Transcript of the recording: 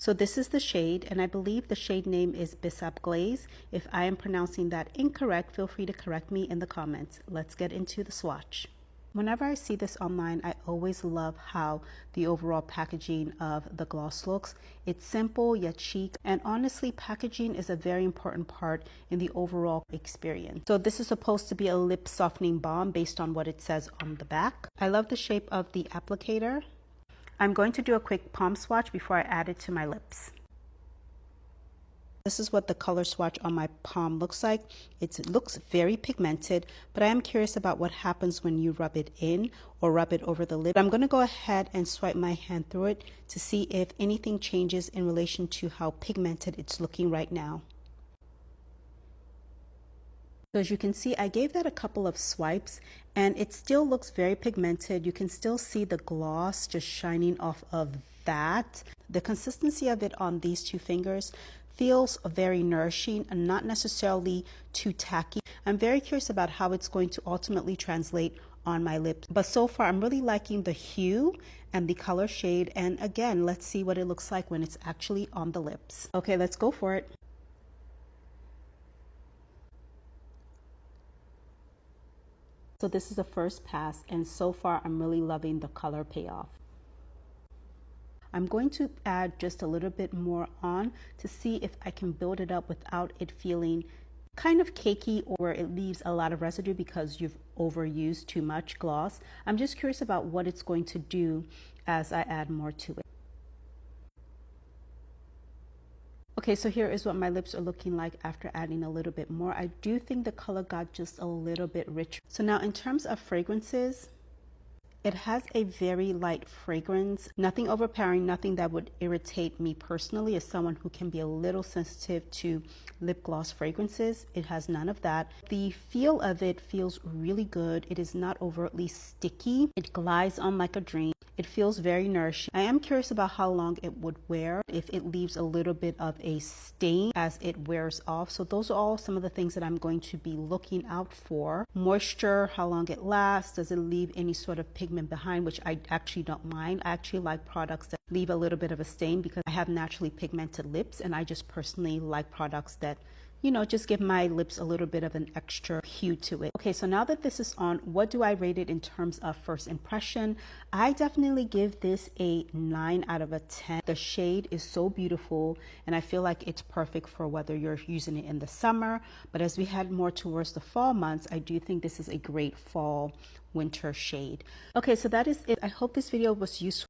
So this is the shade, and I believe the shade name is Bissap Glaze. If I am pronouncing that incorrect, feel free to correct me in the comments. Let's get into the swatch. Whenever I see this online, I always love how the overall packaging of the gloss looks. It's simple yet chic, and honestly, packaging is a very important part in the overall experience. So this is supposed to be a lip softening balm based on what it says on the back. I love the shape of the applicator. I'm going to do a quick palm swatch before I add it to my lips. This is what the color swatch on my palm looks like. It looks very pigmented, but I am curious about what happens when you rub it in or rub it over the lip. I'm going to go ahead and swipe my hand through it to see if anything changes in relation to how pigmented it's looking right now. So as you can see, I gave that a couple of swipes and it still looks very pigmented. You can still see the gloss just shining off of that. The consistency of it on these two fingers feels very nourishing and not necessarily too tacky. I'm very curious about how it's going to ultimately translate on my lips. But so far, I'm really liking the hue and the color shade. And again, let's see what it looks like when it's actually on the lips. Okay, let's go for it. So this is the first pass, and so far I'm really loving the color payoff. I'm going to add just a little bit more on to see if I can build it up without it feeling kind of cakey or it leaves a lot of residue because you've overused too much gloss. I'm just curious about what it's going to do as I add more to it. Okay, so here is what my lips are looking like after adding a little bit more. I do think the color got just a little bit richer. So now in terms of fragrances, it has a very light fragrance, nothing overpowering, nothing that would irritate me personally as someone who can be a little sensitive to lip gloss fragrances. It has none of that. The feel of it feels really good. It is not overtly sticky. It glides on like a dream. It feels very nourishing. I am curious about how long it would wear, if it leaves a little bit of a stain as it wears off. So those are all some of the things that I'm going to be looking out for. Moisture, how long it lasts, does it leave any sort of pigment behind, which I actually don't mind. I actually like products that leave a little bit of a stain because I have naturally pigmented lips, and I just personally like products that, you know, just give my lips a little bit of an extra hue to it. Okay, so now that this is on, what do I rate it in terms of first impression? I definitely give this a 9 out of 10. The shade is so beautiful, and I feel like it's perfect for whether you're using it in the summer, but as we head more towards the fall months, I do think this is a great fall winter shade. Okay, so that is it. I hope this video was useful.